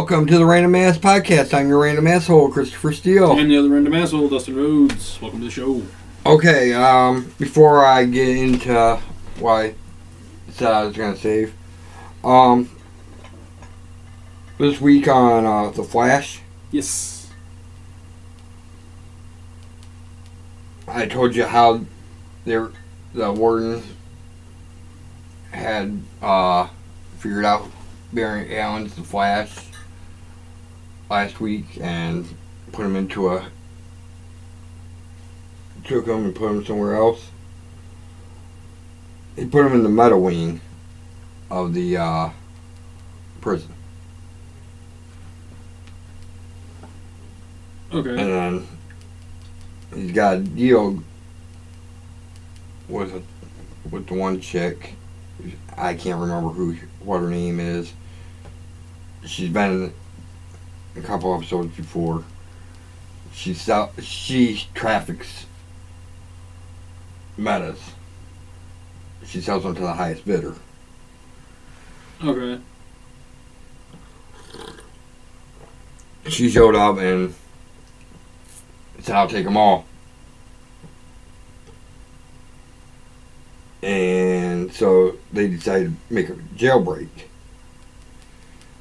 Welcome to the Random Ass Podcast. I'm your random asshole, Christopher Steele. And the other random asshole, Steele-Rhoads. Welcome to the show. Okay, before I get into what I said I was going to save, this week on The Flash, Yes. I told you how the warden had figured out Barry Allen's The Flash last week and put him took him and put him somewhere else. He put him in the meta wing of the prison. Okay. And then he's got a deal with the one chick. I can't remember what her name is. She's been in a couple episodes before. She traffics metas. She sells them to the highest bidder. Okay. She showed up and said, "I'll take them all." And so they decided to make a jailbreak.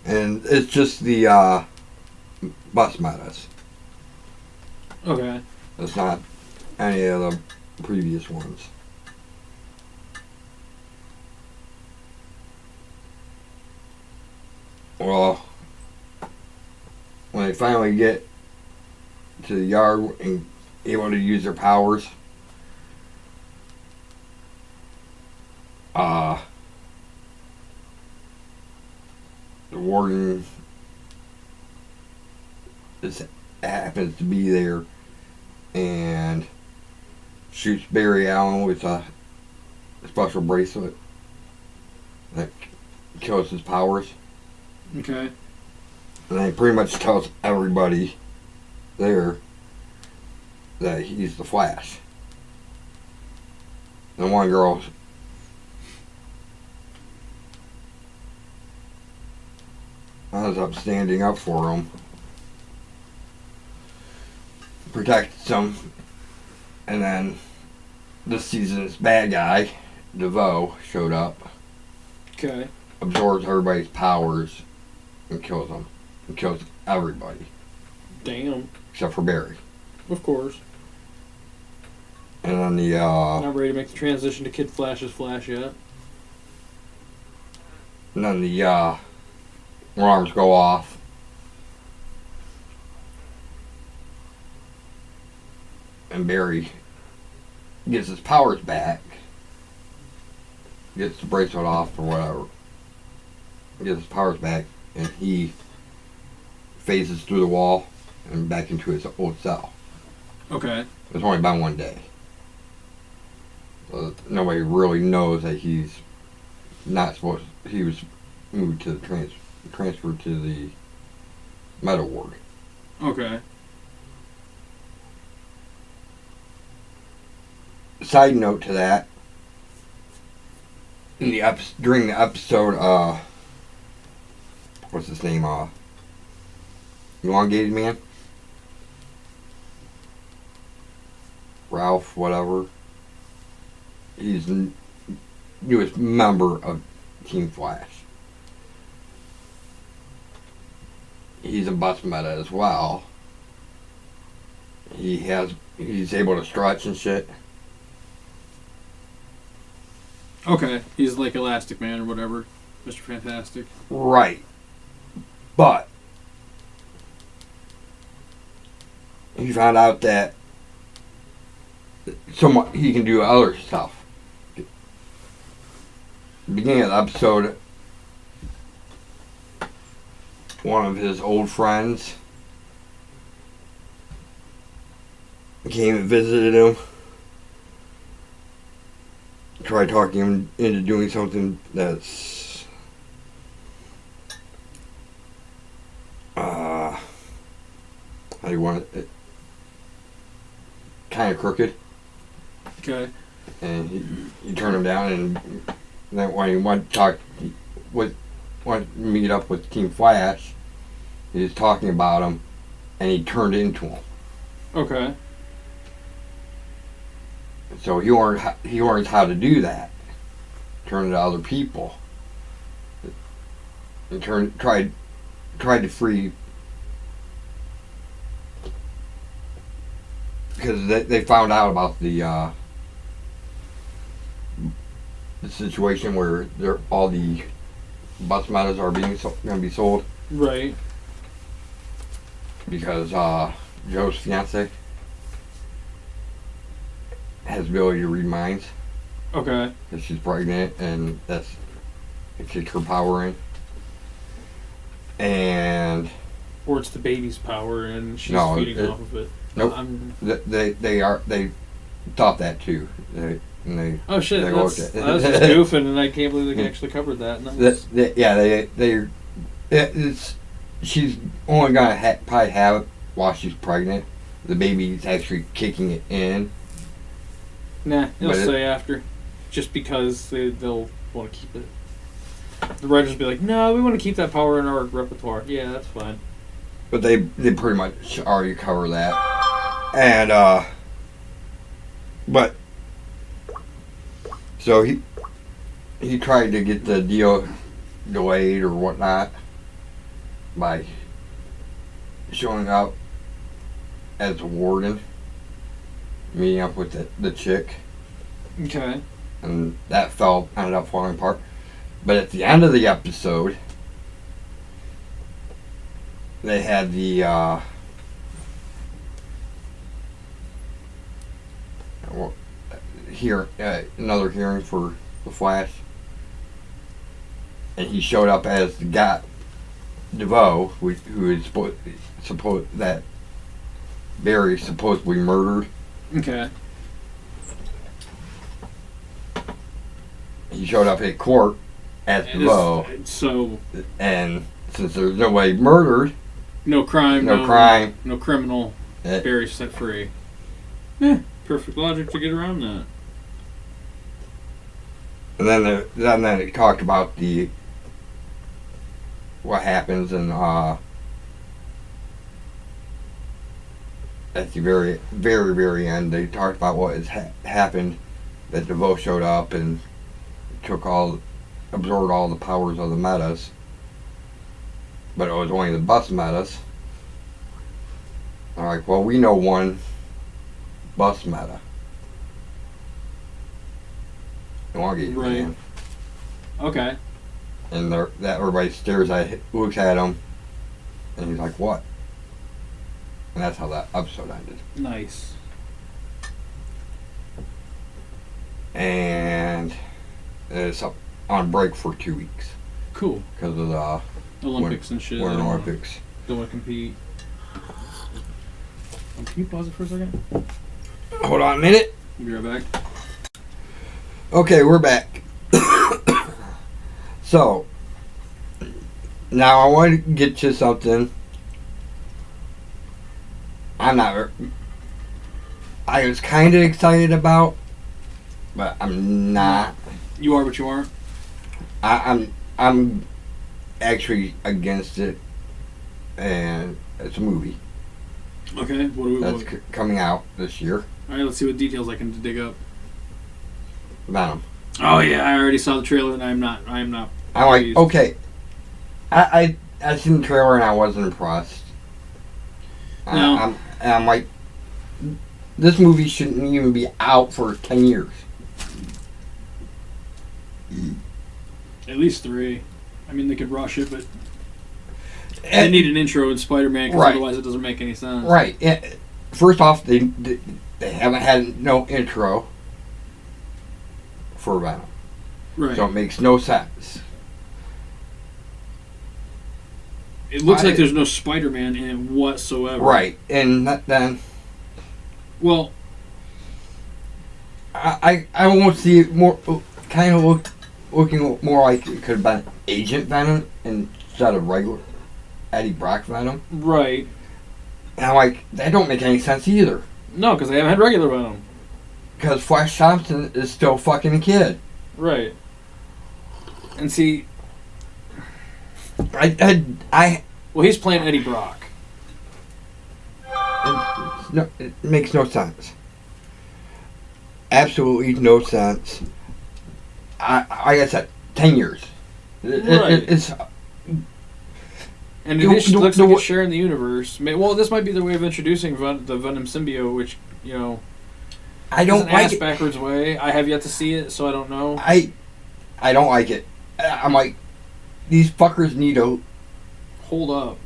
And it's just the bus metas. Okay. It's not any of the previous ones. Well, when they finally get to the yard and able to use their powers, the warden just happens to be there and shoots Barry Allen with a special bracelet that kills his powers. Okay. And he pretty much tells everybody there that he's the Flash. And one girl ends up standing up for him, protects him, and then this season's bad guy, DeVoe, showed up, Okay. absorbs everybody's powers, and kills them. And kills everybody. Damn. Except for Barry. Of course. And then the, Not ready to make the transition to Kid Flash's Flash yet. and then the, alarms go off. And Barry gets his powers back. Gets the bracelet off or whatever. Gets his powers back. And he phases through the wall and back into his old cell. Okay. It's only been one day. So nobody really knows that he's not supposed. He was moved to the transferred to the meta ward. Okay. Side note to that, in the during the episode, what's his name? Elongated Man, Ralph, whatever. He's the newest member of Team Flash. He's a bus meta as well. He's able to stretch and shit. Okay. He's like Elastic Man or whatever. Mr. Fantastic. Right. But he found out that he can do other stuff. Beginning of the episode, one of his old friends came and visited him. Tried talking him into doing something that's how do you want it? Kind of crooked. Okay. And he turned him down, and then when he wanted to meet up with Team Flash, He was talking about him, and he turned into him. Okay. So he learns how to do that. Turn into other people. And tried to free, because they found out about the situation where all the bus metas are going to be sold. Right. Because Joe's fiance has the ability to read minds. Okay. Because she's pregnant, and it kicked her power in. And Or it's the baby's power, and she's No, feeding off of it. nope. They thought that too. Oh shit! They That's looked just goofing, and I can't believe they actually covered that. Nice. She's only gonna probably have it while she's pregnant. The baby's actually kicking it in. Nah, they'll But say after, just because they'll want to keep it. The writers will be like, no, we want to keep that power in our repertoire. Yeah, that's fine. But they pretty much already cover that. And but so he tried to get the deal delayed or whatnot by showing up as a warden, meeting up with the chick, Okay. and that ended up falling apart. But at the end of the episode, they had the another hearing for the Flash, and he showed up as the guy DeVoe, who is supposed that Barry supposedly murdered. Okay. He showed up at court as DeVoe, So and since there's nobody murdered, no crime, no criminal. Barry's set free. Yeah, perfect logic to get around that. And then it talked about what happens, and at the very, very, very end, they talked about what has happened. That DeVoe showed up and absorbed all the powers of the metas, but it was only the bus metas. I'm like, well, we know one bus meta. Right. Okay. And that everybody looks at him, and he's like, what? And that's how that episode ended. Nice. And it's up on break for 2 weeks. Cool. Because of the Olympics and shit. Winter Olympics. Don't want to compete. Can you pause it for a second? Hold on a minute. We'll be right back. Okay, we're back. So, now I want to get to something. I was kind of excited about, but I'm not. You are, but you aren't. I'm actually against it, and it's a movie. Okay, That's coming out this year. All right, let's see what details I can dig up. Venom. Oh yeah, I already saw the trailer, and I'm not. I'm like, okay. I seen the trailer and I wasn't impressed. No. I'm like, this movie shouldn't even be out for 10 years. At least 3. I mean, they could rush it, but they need an intro in Spider-Man, because otherwise it doesn't make any sense. Right. First off, they haven't had no intro for Venom. Right. So it makes no sense. It looks like there's no Spider-Man in it whatsoever. Right. And then... Well... I won't see it more... Kind of looking more like it could have been Agent Venom instead of regular Eddie Brock Venom. Right. And I'm like, that don't make any sense either. No, because they haven't had regular Venom. Because Flash Thompson is still fucking a kid. Right. And see... I Well, he's playing Eddie Brock. It makes no sense. Absolutely no sense. Like I said, 10 years. It's. And it looks like it's sharing the universe. Well, this might be their way of introducing the Venom symbiote, which, I don't like it. Backwards way. I have yet to see it, so I don't know. I don't like it. I'm like, these fuckers need to hold up.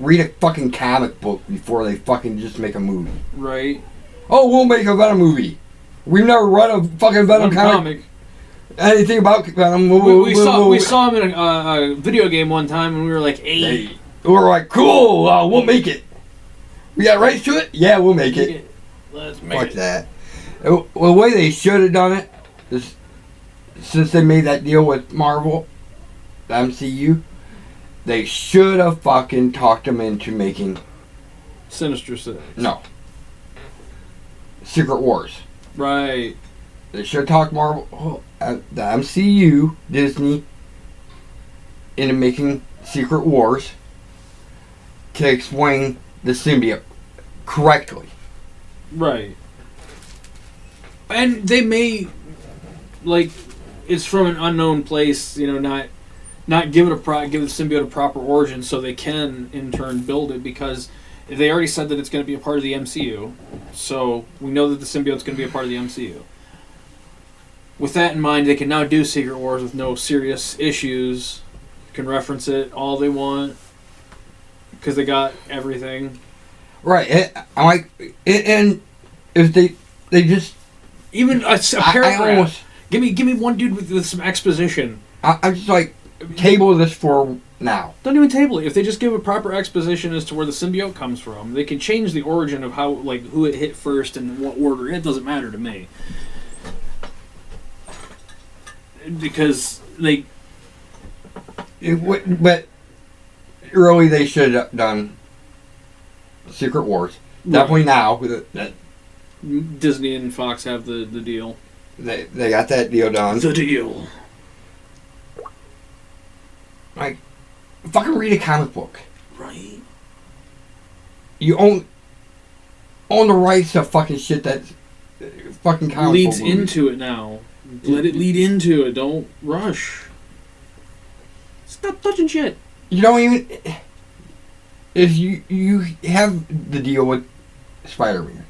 Read a fucking comic book before they fucking just make a movie. Right. Oh, we'll make a Venom movie. We've never read a fucking Venom comic. Anything about Venom? We saw him in a video game one time, and we were like, hey. We were like, cool, we'll make it. We got rights to it? Yeah, we'll make it. Let's make Fuck it. that. Well, the way they should have done it is, since they made that deal with Marvel, the MCU, they should have fucking talked them into making Sinister Six. No. Secret Wars. Right. They should have talked Marvel, the MCU, Disney, into making Secret Wars to explain the symbiote correctly. Right. And they may, it's from an unknown place, not give the symbiote a proper origin so they can, in turn, build it, because they already said that it's going to be a part of the MCU. So we know that the symbiote's going to be a part of the MCU. With that in mind, they can now do Secret Wars with no serious issues. Can reference it all they want because they got everything. Right. I'm like, and if they just even a paragraph. Give me one dude with some exposition. I'm just like, table this for now. Don't even table it. If they just give a proper exposition as to where the symbiote comes from, they can change the origin of how, who it hit first and what order. It doesn't matter to me. Because but early they should have done Secret Wars. Right. Definitely now. Disney and Fox have the deal. They got that deal done. The deal. Fucking read a comic book. Right. You own the rights to fucking shit that fucking comic leads book movies. Into it now. Let it lead into it. Don't rush. Stop touching shit. You don't even. If you have the deal with Spider-Man,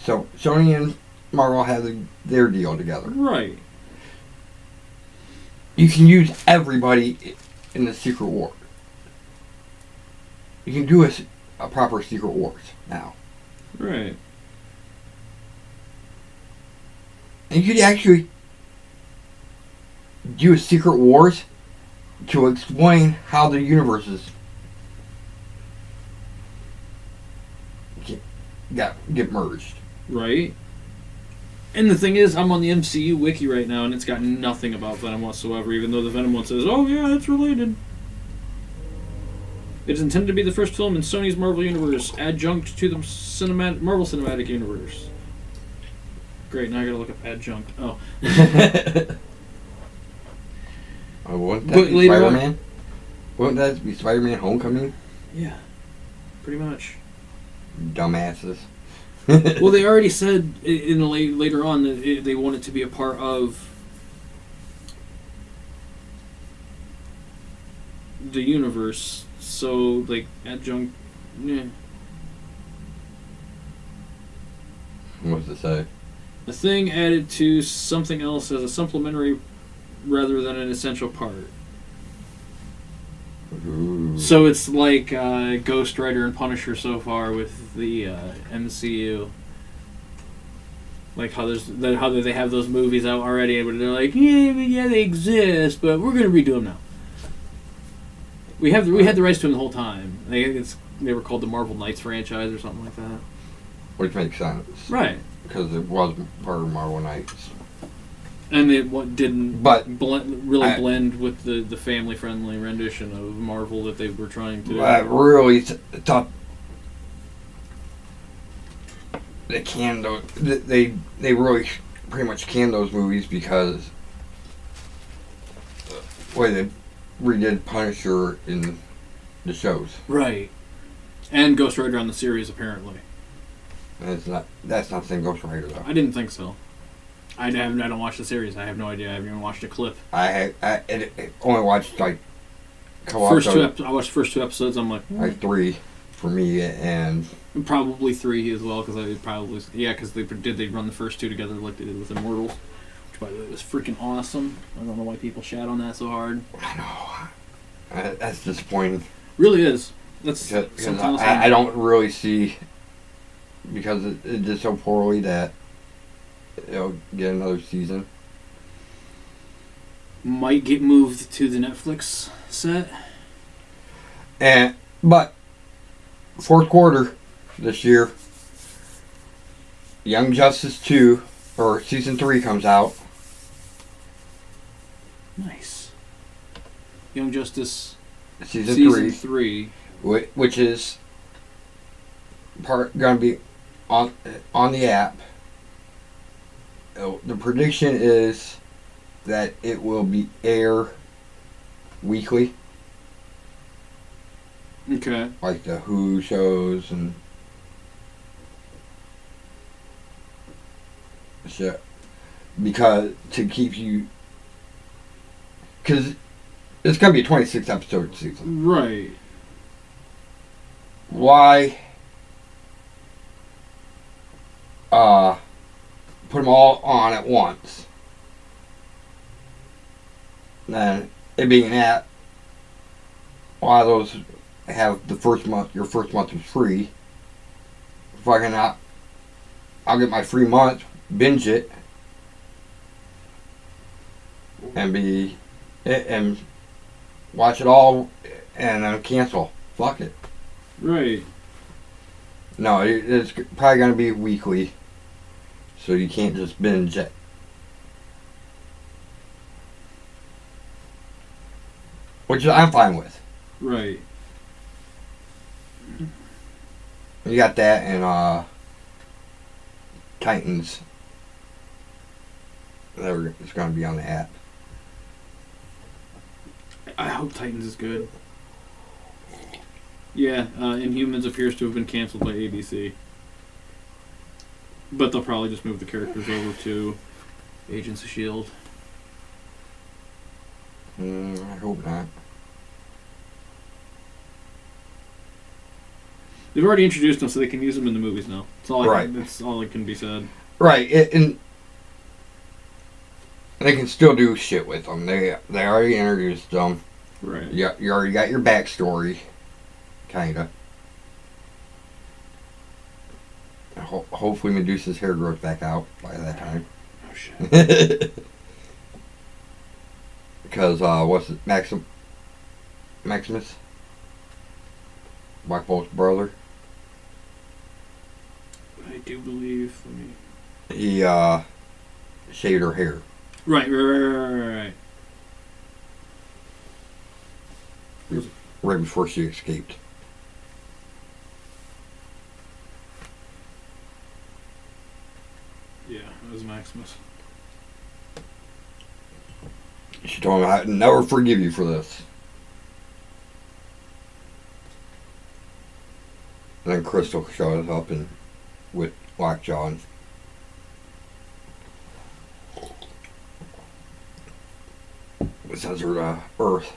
so Sony and Marvel have their deal together. Right. You can use everybody in the Secret War. You can do a proper Secret Wars now. Right. And you could actually do a Secret Wars to explain how the universes get merged. Right. And the thing is, I'm on the MCU wiki right now, and it's got nothing about Venom whatsoever, even though the Venom one says, oh yeah, it's related. It's intended to be the first film in Sony's Marvel Universe, adjunct to the Marvel Cinematic Universe. Great, now I gotta look up adjunct. Oh. Wouldn't that be Spider-Man? Wouldn't that be Spider-Man Homecoming? Yeah, pretty much. Dumbasses. Well, they already said later on that they want it to be a part of the universe. So, adjunct. Yeah. What does it say? A thing added to something else as a supplementary rather than an essential part. Ooh. So it's like Ghost Rider and Punisher so far with the MCU. Like how they have those movies out already, but they're like, yeah, they exist, but we're gonna redo them now. We had the rights to them the whole time. They were called the Marvel Knights franchise or something like that. Which makes sense, right? Because it was part of Marvel Knights. And it didn't blend with the family-friendly rendition of Marvel that they were trying to do. I really thought they canned those. They really pretty much canned those movies because the way they redid Punisher in the shows. Right. And Ghost Rider on the series, apparently. And that's not the same Ghost Rider, though. I didn't think so. I don't watch the series. I have no idea. I haven't even watched a clip. I only watched like a couple I watched the first 2 episodes. I'm like, like 3 for me, and probably 3 as well, because because they run the first 2 together like they did with Immortals, which by the way was freaking awesome. I don't know why people shat on that so hard. I know that's disappointing. Really is. That's because I don't really see, because it did so poorly that it'll get another season. Might get moved to the Netflix set. But fourth quarter this year, Young Justice 2 or season 3 comes out. Nice. Young Justice season 3, which is going to be on the app. The prediction is that it will be air weekly. Okay. Like the Who shows and shit. Because to keep you... Because it's going to be a 26 episode season. Right. Why put them all on at once? Then it being an app, why those have the first month, your first month is free. Fucking I'll get my free month, binge it, and watch it all, and then cancel. Fuck it. Right. No, it's probably gonna be weekly, so you can't just binge it. Which I'm fine with. Right. You got that and Titans. It's going to be on the app. I hope Titans is good. Yeah, Inhumans appears to have been canceled by ABC. But they'll probably just move the characters over to Agents of S.H.I.E.L.D. I hope not. They've already introduced them, so they can use them in the movies now. That's all. Right. That's all that can be said. Right, and they can still do shit with them. They already introduced them. Right. You already got your backstory, kinda. Hopefully Medusa's hair grows back out by that time. Oh shit. Because what's it, Maximus? Black Bolt's brother. I do believe. He shaved her hair. Right. Right before she escaped. Yeah, it was Maximus. She told him, "I'd never forgive you for this." And then Crystal shows up and with Lockjaw and sends her to Earth.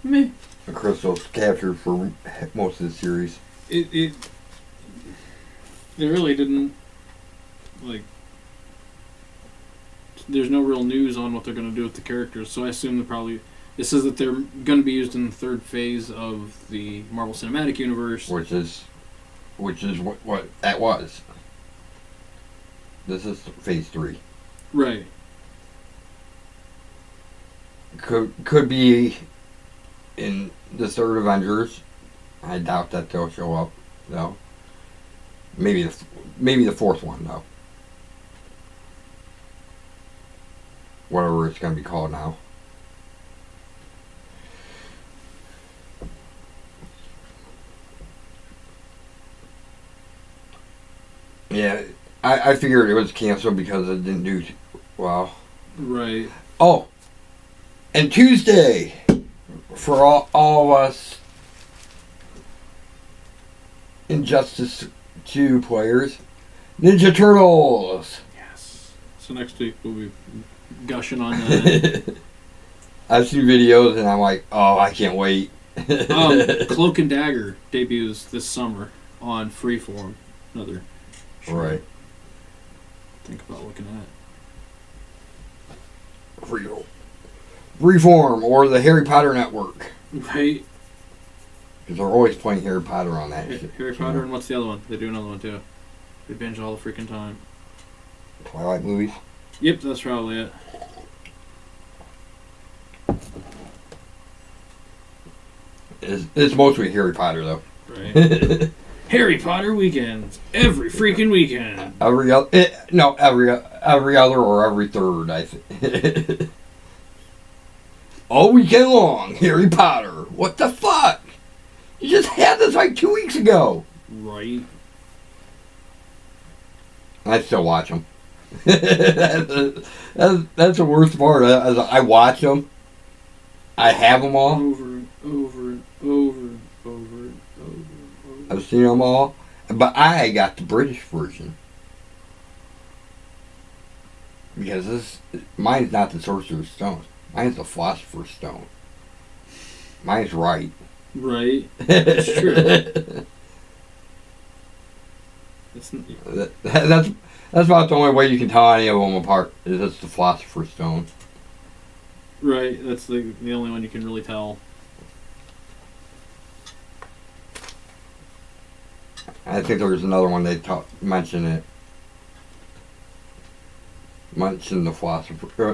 Meh. And Crystal's captured for most of the series. It really didn't, like, there's no real news on what they're going to do with the characters, so I assume it says that they're going to be used in the third phase of the Marvel Cinematic Universe. Which is what that was. This is phase 3. Right. Could be in the third Avengers. I doubt that they'll show up though. Maybe the fourth one though. Whatever it's gonna be called now. Yeah, I figured it was canceled because it didn't do well. Right. Oh, and Tuesday, for all of us Injustice 2 players, Ninja Turtles. Yes. So next week we'll be gushing on that. I've seen videos and I'm like, oh, I can't wait. Cloak and Dagger debuts this summer on Freeform. Another show. Right. Think about looking at. Freeform or the Harry Potter Network. Right. Because they're always playing Harry Potter on that shit. Harry Potter, and what's the other one? They do another one too. They binge all the freaking time. Twilight movies. Yep, that's probably it. It's mostly Harry Potter though. Right. Harry Potter weekends every freaking weekend. every other or every third, I think. All weekend long, Harry Potter. What the fuck? You just had this like 2 weeks ago. Right. I still watch them. That's the worst part. I watch them. I have them all. Over and over and over and over and over and over. I've seen them all. But I got the British version. Because mine's not the Sorcerer's Stone. Mine's the Philosopher's Stone. Mine's right. Right. It's true. That's about the only way you can tell any of them apart. Is it's the Philosopher's Stone. Right. That's the only one you can really tell. I think there was another one they mentioned it. Mentioned the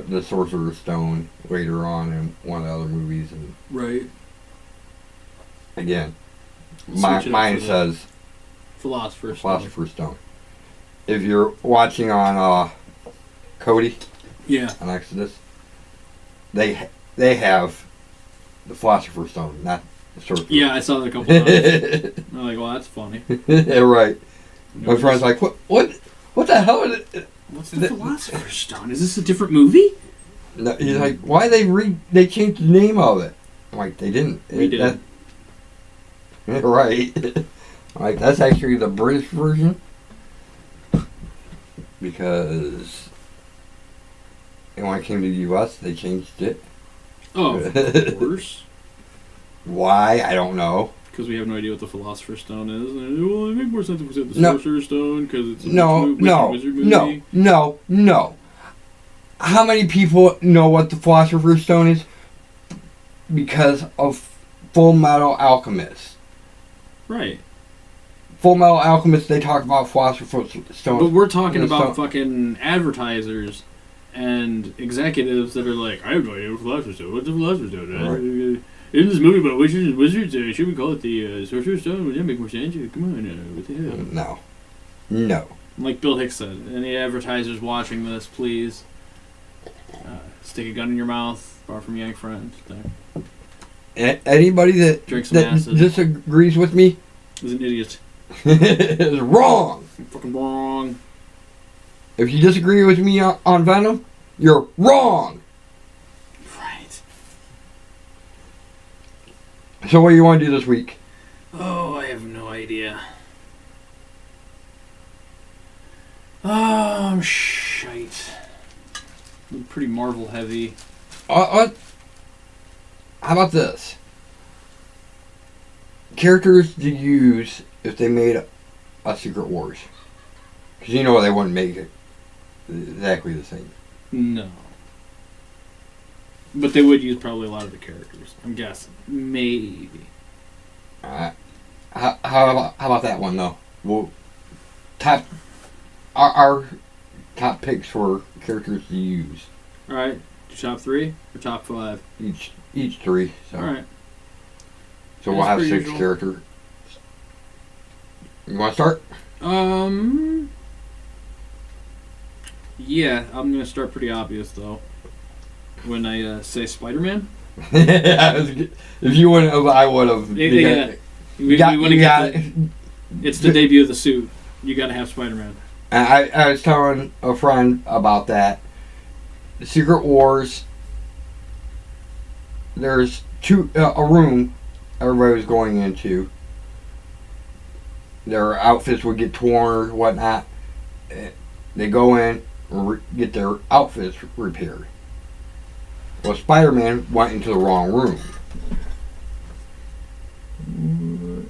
the Sorcerer's Stone later on in one of the other movies, and Right. again, mine says Philosopher's Stone. If you're watching on Cody, yeah, on Exodus, they have the Philosopher's Stone, not the Sorcerer's. Yeah, I saw that a couple times. I'm like, well, that's funny. Yeah, right. My friend's like, what the hell is it? What's the Philosopher's Stone? Is this a different movie? No, he's like, why they changed the name of it? I'm like, they didn't. We did. Right. I'm like, that's actually the British version. Because when it came to the U.S., they changed it. Oh, of course. Why? I don't know. Because we have no idea what the Philosopher's Stone is. And, well, it makes more sense if we said the Sorcerer's Stone because it's a wizard movie. No. How many people know what the Philosopher's Stone is? Because of Full Metal Alchemist. Right. Full Metal Alchemist, they talk about Philosopher's Stone. But we're talking about fucking advertisers and executives that are like, I have no idea what Philosopher's Stone. What's the Philosopher's Stone? Right. In this movie about wizards and wizards, should we call it the Sorcerer's Stone? Would that make more sense? Come on, what the hell? No. Like Bill Hicks said, any advertisers watching this, please stick a gun in your mouth, far from young friends. Anybody that disagrees with me is an idiot. is wrong. You're fucking wrong. If you disagree with me on Venom, you're wrong. Right. So what do you want to do this week? Oh, I have no idea. Shite. I'm pretty Marvel heavy. How about this? Characters to use if they made a Secret Wars. Because you know they wouldn't make it exactly the same. No. But they would use probably a lot of the characters. I'm guessing. Maybe. How about that one though? Well, our top picks for characters to use. All right. Top 3 or top 5? Each 3. So. All right. So we'll have 6 characters. You want to start? Yeah, I'm gonna start pretty obvious though. When I say Spider-Man. If you wouldn't have, I would have. It's the debut of the suit. You gotta have Spider-Man. I was telling a friend about that. The Secret Wars. There's a room everybody was going into. Their outfits would get torn or whatnot. They go in and get their outfits repaired. Well, Spider-Man went into the wrong room.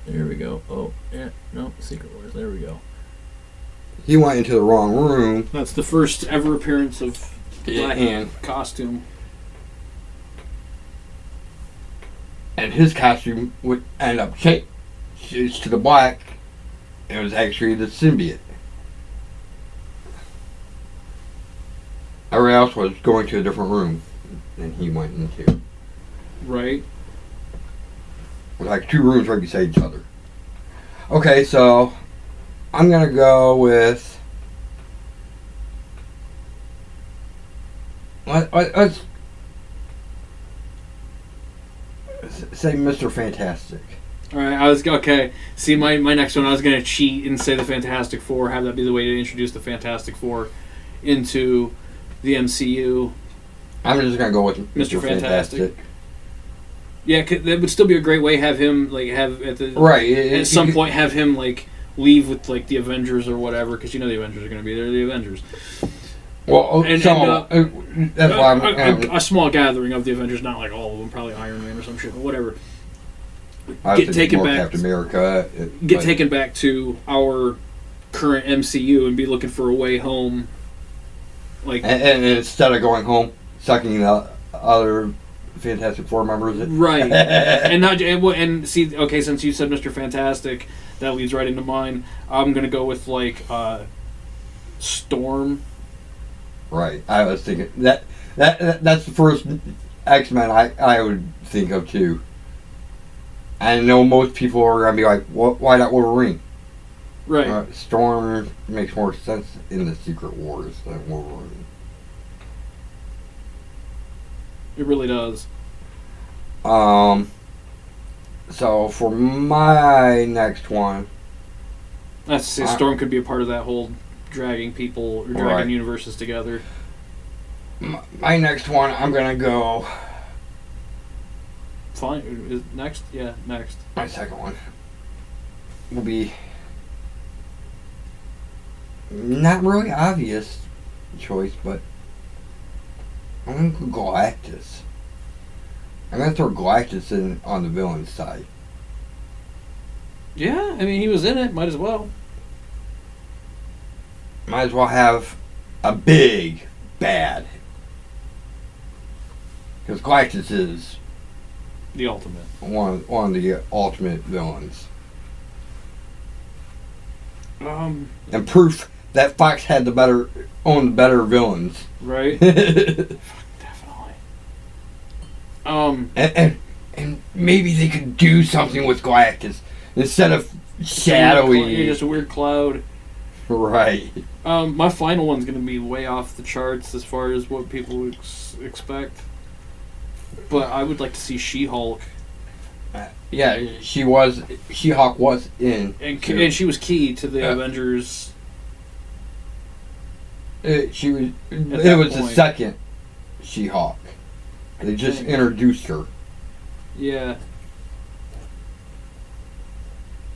There we go. Oh, yeah. No, Secret Wars. There we go. He went into the wrong room. That's the first ever appearance of black costume. And his costume would end up changed to the black. It was actually the symbiote. Everybody else was going to a different room than he went into. Right. Like 2 rooms right beside each other. Okay, so I'm gonna go with let's say Mr. Fantastic. All right, okay. See, my next one, I was gonna cheat and say the Fantastic Four. Have that be the way to introduce the Fantastic Four into the MCU. I'm just gonna go with Mr. Fantastic. Yeah, that would still be a great way. Have him at some point have him leave with the Avengers or whatever, because the Avengers are going to be there. The Avengers. Well, that's why I'm a small gathering of the Avengers, not like all of them. Probably Iron Man or some shit, but whatever. Get taken back. Captain America. Taken back to our current MCU and be looking for a way home. And instead of going home, sucking the other Fantastic Four members. Right. and see, okay, since you said Mr. Fantastic, that leads right into mine. I'm going to go with, Storm. Right. I was thinking that's the first X-Men I would think of, too. I know most people are going to be like, why not Wolverine? Right. Storm makes more sense in the Secret Wars than Wolverine. It really does. So for my next one, that's to say, Storm could be a part of that whole dragging people or dragging universes together. My next one, I'm gonna go. Fine. Is next? Yeah, next. My second one will be not really obvious choice, but I'm going to go Galactus. I'm going to throw Galactus in on the villain side. Yeah, I mean, he was in it. Might as well. Might as well have a big bad. Because Galactus is the ultimate. One of the ultimate villains. And proof that Fox had owned the better villains. Right. Definitely. And maybe they could do something with Galactus instead of shadowy. Just a weird cloud. Right. My final one's going to be way off the charts as far as what people would expect. But I would like to see She-Hulk. Yeah, She-Hulk was in. And she was key to the Avengers. It was the second She-Hulk. They just introduced her. Yeah.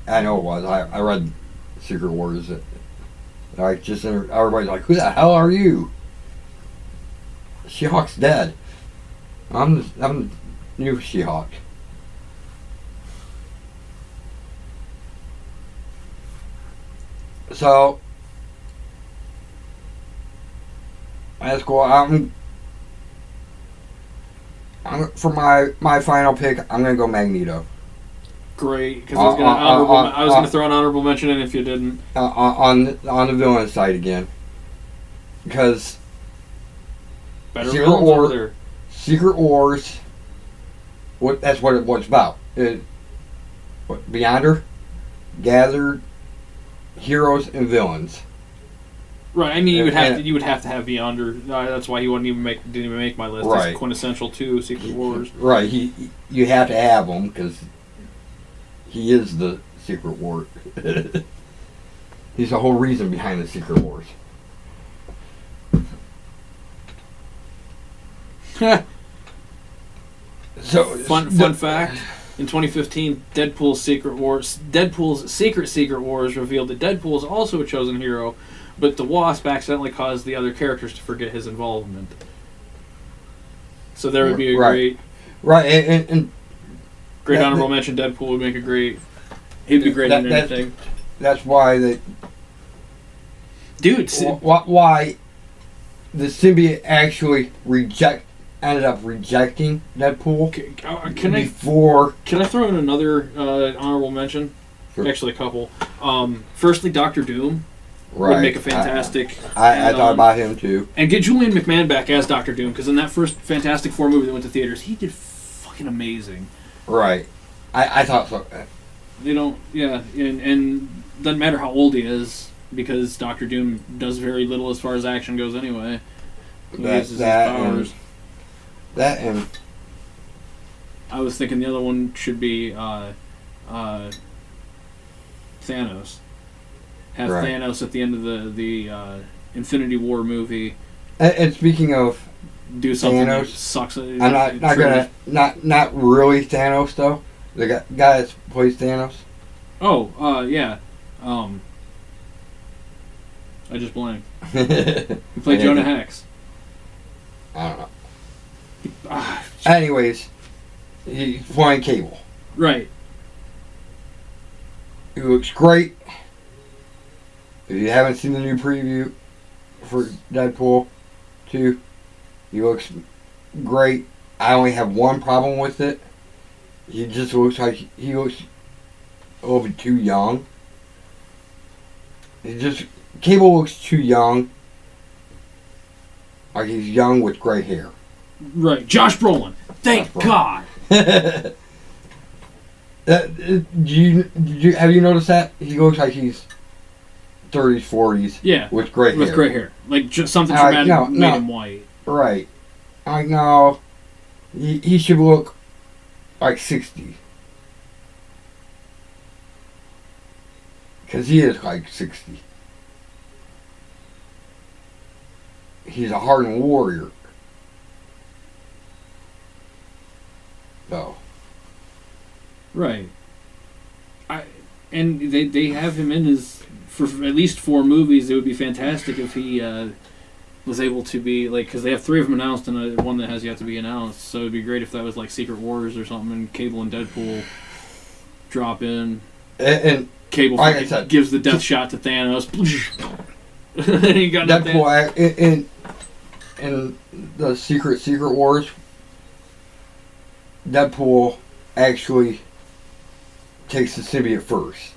I know it was. I read Secret Wars. Everybody's like, who the hell are you? She-Hulk's dead. I'm the new She-Hulk. So let's go. For my final pick, I'm gonna go Magneto. Great, because I was gonna throw an honorable mention in if you didn't. On the villain side again, because Secret Wars. That's what it's about. Beyonder gathered heroes and villains. Right. I mean, you would have to have Beyonder. That's why he didn't even make my list. Right. It's quintessential to Secret Wars. Right. You have to have him because he is the Secret War. He's the whole reason behind the Secret Wars. So Fun fact: in 2015, Deadpool's Secret Wars revealed that Deadpool is also a chosen hero, but the Wasp accidentally caused the other characters to forget his involvement. So there would be a great and great honorable mention. Deadpool would make a great. He'd be great in anything. That's why Dude, why the symbiote actually ended up rejecting Deadpool. Can I throw in another honorable mention? Sure. Actually, a couple. Firstly, Doctor Doom would make a fantastic. I thought about him too. And get Julian McMahon back as Doctor Doom, because in that first Fantastic Four movie that went to theaters, he did fucking amazing. Right. I thought so. And doesn't matter how old he is, because Doctor Doom does very little as far as action goes anyway. He uses his powers. That and I was thinking the other one should be Thanos. Have Thanos at the end of the Infinity War movie. And speaking of do something Thanos, that sucks. I'm not really Thanos though. The guy that plays Thanos. Oh, yeah. I just blanked. He played Jonah Hex. I don't know. Anyways, he's playing Cable. Right. He looks great. If you haven't seen the new preview for Deadpool 2, he looks great. I only have one problem with it. He just looks like he looks a little bit too young. Cable looks too young. Like he's young with gray hair. Right. Josh Brolin. Thank God. Have you noticed that? He looks like he's 30s, 40s. Yeah. With gray hair. With gray hair. Like just something dramatic made him white. Right. I'm like, no. He should look like 60. Because he is like 60. He's a hardened warrior. So. Right. And they have him in for at least 4 movies. It would be fantastic if he was able to be, like, because they have 3 of them announced and one that has yet to be announced. So it would be great if that was like Secret Wars or something, and Cable and Deadpool drop in. And Cable like gives the death shot to Thanos. And he got Deadpool in the Secret Wars. Deadpool actually takes the symbiote first.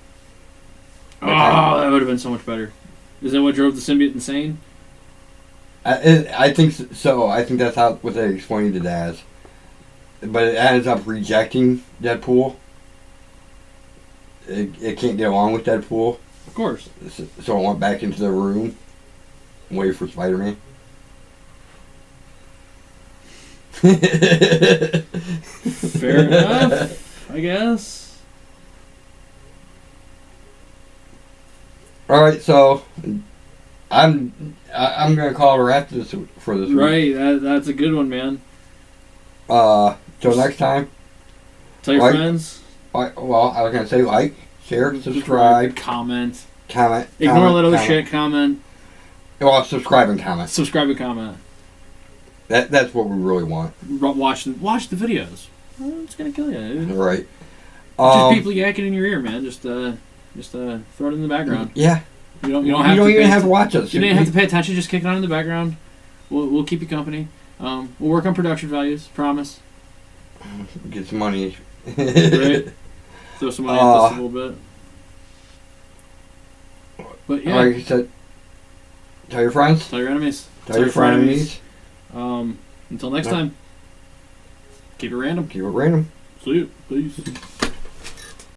That would have been so much better. Is that what drove the symbiote insane? I think so. I think that's what they explained it as. But it ends up rejecting Deadpool. It can't get along with Deadpool. Of course. So it went back into the room and waited for Spider-Man. Fair enough, I guess. All right, so I'm gonna call it a wrap for this week. Right, that's a good one, man. Till next time. Tell your friends. Well, I was gonna say like, share, subscribe, comment. Ignore that other shit. Comment. Well, subscribe and comment. Subscribe and comment. That's what we really want. Watch the videos. Oh, it's gonna kill you. Right. Just people yakking in your ear, man. Just throw it in the background. Yeah. You don't even have to watch us. You don't have to pay attention. Just kick it on in the background. We'll keep you company. We'll work on production values. Promise. Get some money. Right. Throw some money at us a little bit. But yeah. Like you said, tell your friends. Tell your enemies. Tell your frenemies. Until next time. Keep it random. Keep it random. See you. Peace.